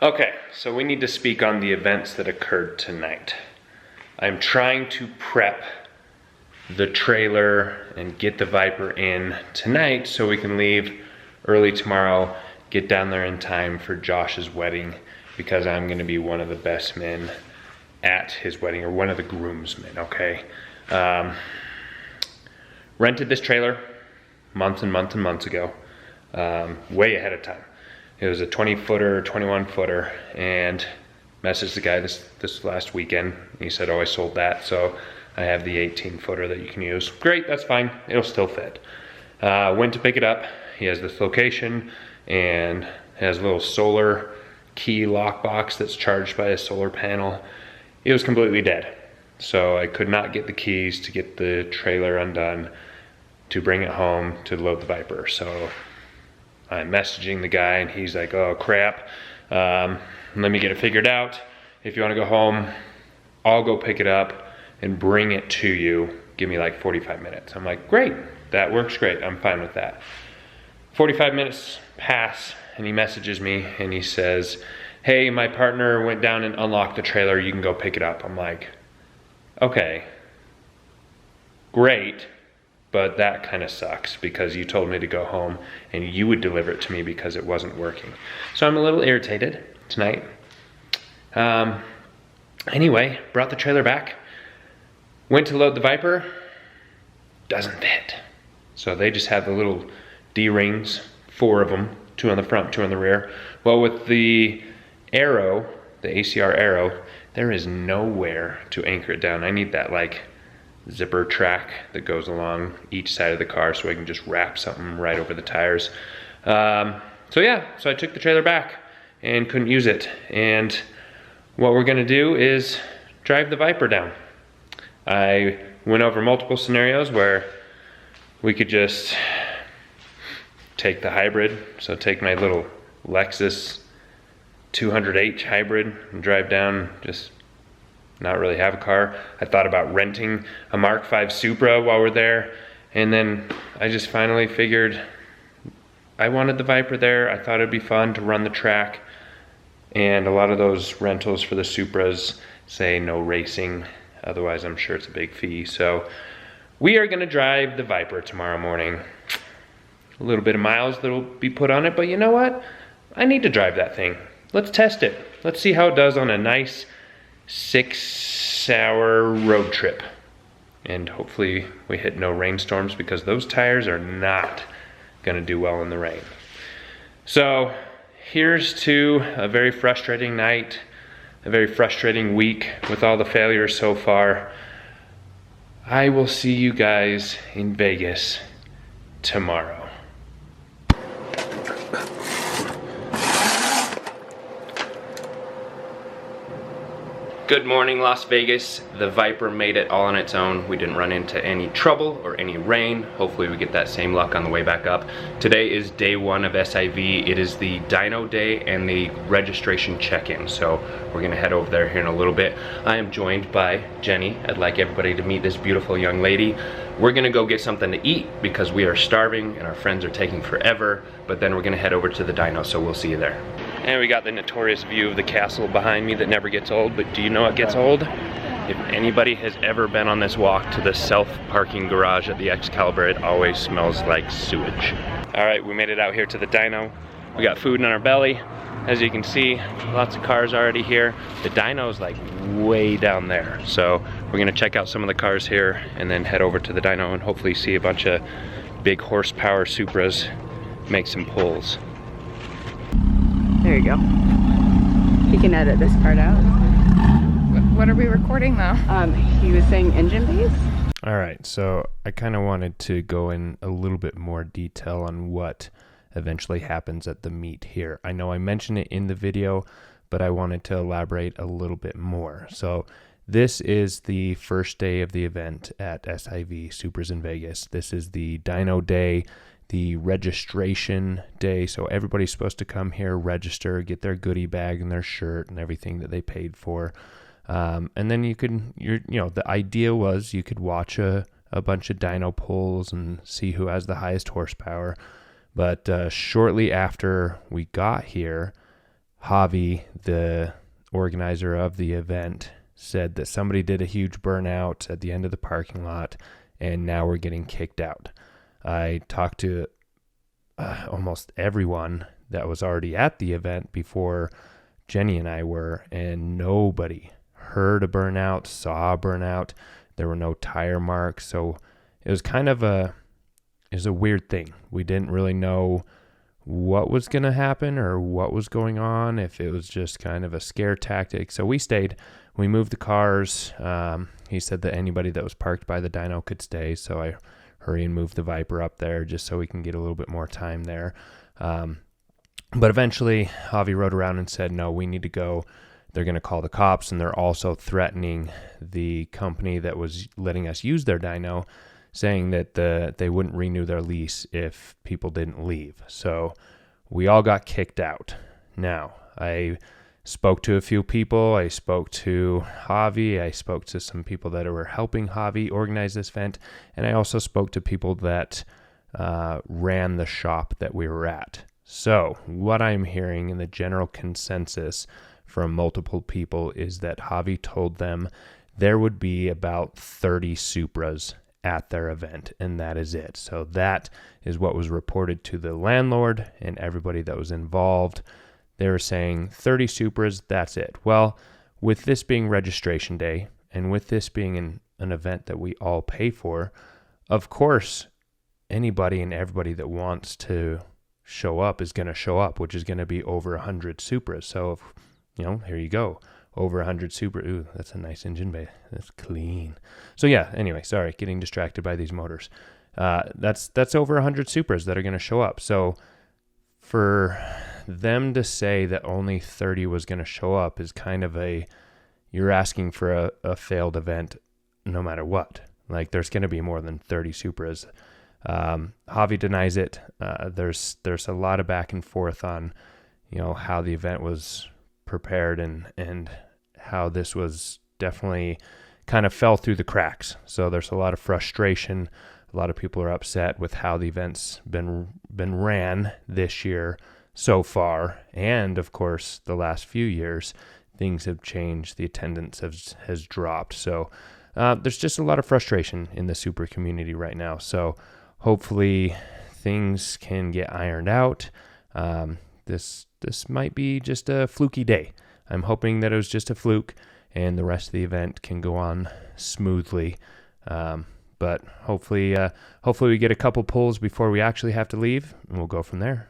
Okay, so we need to speak on the events that occurred tonight. I'm trying to prep the trailer and get the Viper in tonight so we can leave early tomorrow, get down there in time for Josh's wedding, because I'm gonna be one of the best men at his wedding, or one of the groomsmen, okay? Rented this trailer months and months and months ago, way ahead of time. It was a 20-footer, 21-footer, and messaged the guy this last weekend. He said, oh, I sold that, so I have the 18-footer that you can use. Great, that's fine, it'll still fit. Went to pick it up. He has this location and has a little solar key lockbox that's charged by a solar panel. It was completely dead. So I could not get the keys to get the trailer undone to bring it home to load the Viper. So I'm messaging the guy and he's like, oh crap, let me get it figured out. If you wanna go home, I'll go pick it up and bring it to you. Give me like 45 minutes. I'm like, great, that works great, I'm fine with that. 45 minutes pass and he messages me and he says, hey, my partner went down and unlocked the trailer, you can go pick it up. I'm like, okay, great. But that kind of sucks because you told me to go home and you would deliver it to me because it wasn't working. So I'm a little irritated tonight. Anyway, brought the trailer back, went to load the Viper, doesn't fit. So they just have the little D-rings, 4 of them, 2 on the front, 2 on the rear. Well, with the Arrow, the ACR Arrow, there is nowhere to anchor it down. I need that like zipper track that goes along each side of the car so I can just wrap something right over the tires. So I took the trailer back and couldn't use it. And what we're gonna do is drive the Viper down. I went over multiple scenarios where we could just take the hybrid, so take my little Lexus 200H hybrid and drive down, just not really have a car. I thought about renting a Mark V Supra while we're there, and then I just finally figured I wanted the Viper there. I thought it'd be fun to run the track, and a lot of those rentals for the Supras say no racing, otherwise I'm sure it's a big fee. So we are gonna drive the Viper tomorrow morning. A little bit of miles that'll be put on it, but you know what? I need to drive that thing. Let's test it. Let's see how it does on a nice 6-hour road trip. And hopefully we hit no rainstorms because those tires are not gonna do well in the rain. So here's to a very frustrating night, a very frustrating week with all the failures so far. I will see you guys in Vegas tomorrow. Good morning, Las Vegas. The Viper made it all on its own. We didn't run into any trouble or any rain. Hopefully we get that same luck on the way back up. Today is day 1 of SIV. It is the dyno day and the registration check-in. So we're gonna head over there here in a little bit. I am joined by Jenny. I'd like everybody to meet this beautiful young lady. We're gonna go get something to eat because we are starving and our friends are taking forever, but then we're gonna head over to the dyno, so we'll see you there. And we got the notorious view of the castle behind me that never gets old, but do you know what gets old? If anybody has ever been on this walk to the self-parking garage at the Excalibur, it always smells like sewage. All right, we made it out here to the dyno. We got food in our belly. As you can see, lots of cars already here. The dyno's like way down there. So we're gonna check out some of the cars here and then head over to the dyno and hopefully see a bunch of big horsepower Supras make some pulls. There you go. He can edit this part out. What are we recording though? He was saying engine bays. All right, so I kind of wanted to go in a little bit more detail on what eventually happens at the meet here. I know I mentioned it in the video, but I wanted to elaborate a little bit more. So this is the first day of the event at SIV Supras in Vegas. This is the dyno day, the registration day. So everybody's supposed to come here, register, get their goodie bag and their shirt and everything that they paid for. And then the idea was you could watch a bunch of dyno pulls and see who has the highest horsepower. But shortly after we got here, Javi, the organizer of the event, said that somebody did a huge burnout at the end of the parking lot, and now we're getting kicked out. I talked to almost everyone that was already at the event before Jenny and I were, and nobody heard a burnout, saw a burnout. There were no tire marks, so it was kind of a weird thing. We didn't really know what was going to happen or what was going on, if it was just kind of a scare tactic. So we stayed. We moved the cars. He said that anybody that was parked by the dyno could stay, so I hurry and move the Viper up there just so we can get a little bit more time there. But eventually, Javi rode around and said, no, we need to go. They're going to call the cops, and they're also threatening the company that was letting us use their dyno, saying that they wouldn't renew their lease if people didn't leave. So we all got kicked out. Now, I spoke to a few people. I spoke to Javi. I spoke to some people that were helping Javi organize this event. And I also spoke to people that ran the shop that we were at. So what I'm hearing in the general consensus from multiple people is that Javi told them there would be about 30 Supras at their event, and that is it. So that is what was reported to the landlord and everybody that was involved. They were saying 30 Supras, that's it. Well, with this being registration day, and with this being an event that we all pay for, of course, anybody and everybody that wants to show up is going to show up, which is going to be over 100 Supras. So, here you go. Over 100 Supra. Ooh, that's a nice engine bay. That's clean. So yeah, anyway, sorry, getting distracted by these motors. That's over 100 Supras that are going to show up. So for them to say that only 30 was going to show up is kind of you're asking for a failed event no matter what. Like, there's going to be more than 30 Supras. Javi denies it. There's a lot of back and forth on, how the event was prepared and how this was definitely kind of fell through the cracks. So there's a lot of frustration. A lot of people are upset with how the event's been ran this year so far. And of course, the last few years, things have changed. The attendance has dropped. So there's just a lot of frustration in the Supra community right now. So hopefully things can get ironed out. This might be just a fluky day. I'm hoping that it was just a fluke and the rest of the event can go on smoothly. But hopefully we get a couple pulls before we actually have to leave, and we'll go from there.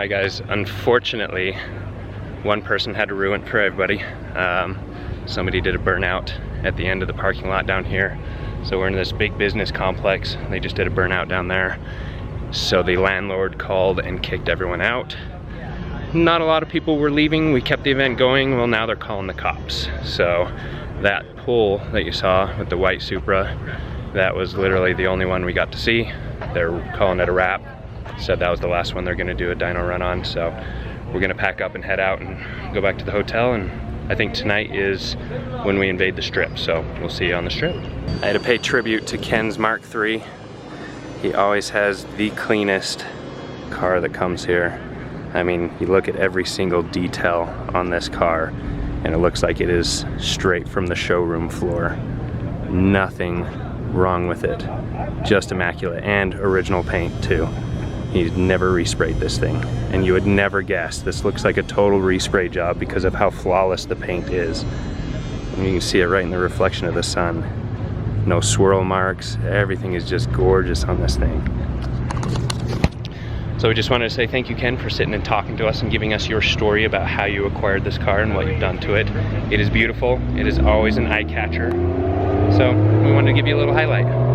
Alright guys, unfortunately, one person had to ruin it for everybody. Somebody did a burnout at the end of the parking lot down here. So we're in this big business complex. They just did a burnout down there. So the landlord called and kicked everyone out. Not a lot of people were leaving. We kept the event going. Well, now they're calling the cops. So that pull that you saw with the white Supra, that was literally the only one we got to see. They're calling it a wrap. Said that was the last one they're gonna do a dyno run on. So we're gonna pack up and head out and go back to the hotel. And I think tonight is when we invade the strip. So we'll see you on the strip. I had to pay tribute to Ken's Mark III. He always has the cleanest car that comes here. I mean, you look at every single detail on this car and it looks like it is straight from the showroom floor. Nothing wrong with it. Just immaculate, and original paint too. He's never resprayed this thing, and you would never guess. This looks like a total respray job because of how flawless the paint is. And you can see it right in the reflection of the sun. No swirl marks. Everything is just gorgeous on this thing. So we just wanted to say thank you, Ken, for sitting and talking to us and giving us your story about how you acquired this car and what you've done to it. It is beautiful. It is always an eye catcher. So we wanted to give you a little highlight.